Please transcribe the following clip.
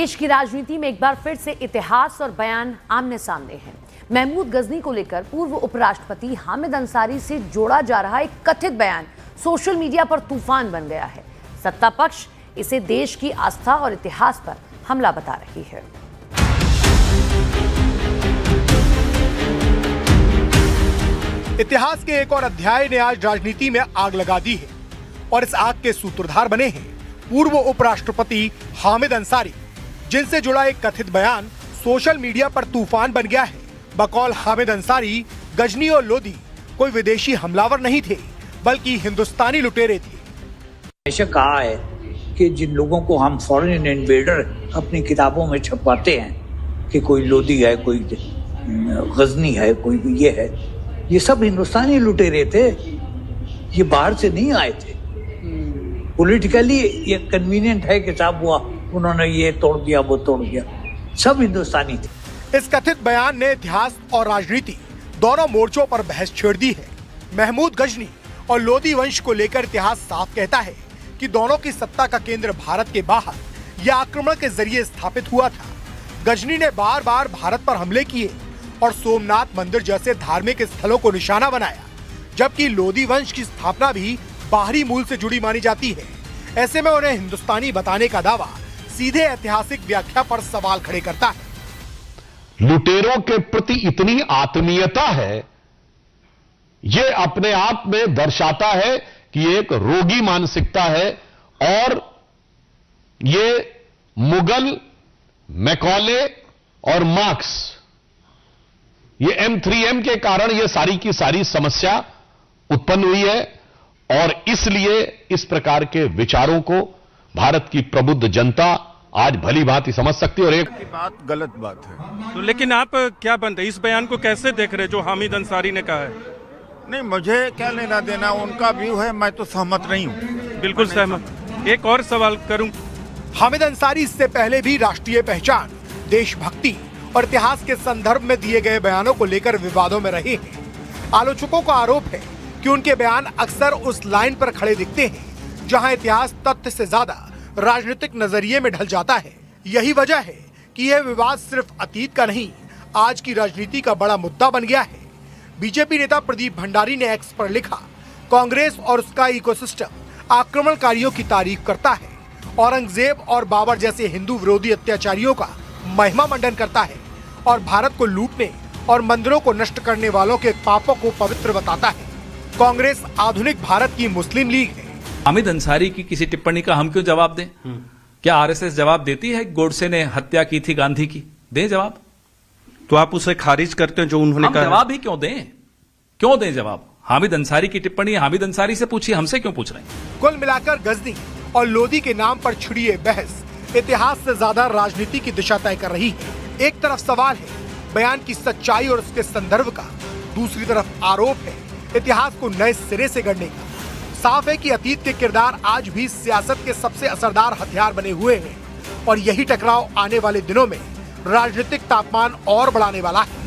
देश की राजनीति में एक बार फिर से इतिहास और बयान आमने सामने हैं। महमूद गजनी को लेकर पूर्व उपराष्ट्रपति हामिद अंसारी से जोड़ा जा रहा एक कथित बयान सोशल मीडिया पर तूफान बन गया है। सत्ता पक्ष इसे देश की आस्था और इतिहास पर हमला बता रही है। इतिहास के एक और अध्याय ने आज राजनीति में आग लगा दी है और इस आग के सूत्रधार बने हैं पूर्व उपराष्ट्रपति हामिद अंसारी, जिनसे जुड़ा एक कथित बयान सोशल मीडिया पर तूफान बन गया है। बकौल हामिद अंसारी, गजनी और लोधी कोई विदेशी हमलावर नहीं थे, बल्कि हिंदुस्तानी लुटेरे थे। हमेशा कहा है कि जिन लोगों को हम फॉरेन इन्वेडर अपनी किताबों में छपवाते हैं कि कोई लोधी है, कोई गजनी है, कोई ये है, ये सब हिंदुस्तानी लुटेरे थे। ये बाहर से नहीं आए थे। पॉलिटिकली ये कन्वीनियंट है कि साहब हुआ उन्होंने ये तोड़ दिया, वो तोड़ दिया, सब हिंदुस्तानी थे। इस कथित बयान ने इतिहास और राजनीति दोनों मोर्चों पर बहस छेड़ दी है। महमूद गजनी और लोधी वंश को लेकर इतिहास साफ कहता है कि दोनों की सत्ता का केंद्र भारत के बाहर या आक्रमण के जरिए स्थापित हुआ था। गजनी ने बार बार भारत पर हमले किए और सोमनाथ मंदिर जैसे धार्मिक स्थलों को निशाना बनाया, जबकि लोधी वंश की स्थापना भी बाहरी मूल से जुड़ी मानी जाती है। ऐसे में उन्हें हिंदुस्तानी बताने का दावा सीधे ऐतिहासिक व्याख्या पर सवाल खड़े करता है। लुटेरों के प्रति इतनी आत्मीयता है, यह अपने आप में दर्शाता है कि एक रोगी मानसिकता है और ये मुगल, मैकॉले और मार्क्स, ये M3M के कारण ये सारी की सारी समस्या उत्पन्न हुई है और इसलिए इस प्रकार के विचारों को भारत की प्रबुद्ध जनता आज भली भांति समझ सकती है और एक बात गलत बात है। तो लेकिन आप क्या बनते इस बयान को कैसे देख रहे जो हामिद अंसारी ने कहा है? नहीं, मुझे क्या लेना देना, उनका व्यू है, मैं तो सहमत नहीं हूँ। बिल्कुल सहमत। एक और सवाल करूं, हामिद अंसारी इससे पहले भी राष्ट्रीय पहचान, देशभक्ति और इतिहास के संदर्भ में दिए गए बयानों को लेकर विवादों में रहे हैं। आलोचकों का आरोप है कि उनके बयान अक्सर उस लाइन पर खड़े दिखते हैं जहां इतिहास तथ्य से ज्यादा राजनीतिक नजरिए में ढल जाता है। यही वजह है कि यह विवाद सिर्फ अतीत का नहीं, आज की राजनीति का बड़ा मुद्दा बन गया है। बीजेपी नेता प्रदीप भंडारी ने एक्स पर लिखा, कांग्रेस और उसका इकोसिस्टम आक्रमणकारियों की तारीफ करता है, औरंगजेब और बाबर जैसे हिंदू विरोधी अत्याचारियों का महिमा मंडन करता है और भारत को लूटने और मंदिरों को नष्ट करने वालों के पापों को पवित्र बताता है। कांग्रेस आधुनिक भारत की मुस्लिम लीग है। हामिद अंसारी की किसी टिप्पणी का हम क्यों जवाब दें? क्या आरएसएस जवाब देती है गोडसे ने हत्या की थी गांधी की? दें जवाब। तो आप उसे खारिज करते हैं जो उन्होंने कहा? जवाब ही क्यों दें? क्यों दें जवाब? हामिद अंसारी की टिप्पणी हामिद अंसारी से पूछिए, हमसे क्यों पूछ रहे हैं? कुल मिलाकर गजनी और लोधी के नाम पर छिड़ी ये बहस इतिहास से ज्यादा राजनीति की दिशा तय कर रही है। एक तरफ सवाल है बयान की सच्चाई और उसके संदर्भ का, दूसरी तरफ आरोप है इतिहास को नए सिरे से गढ़ने का। साफ है कि अतीत के किरदार आज भी सियासत के सबसे असरदार हथियार बने हुए हैं और यही टकराव आने वाले दिनों में राजनीतिक तापमान और बढ़ाने वाला है।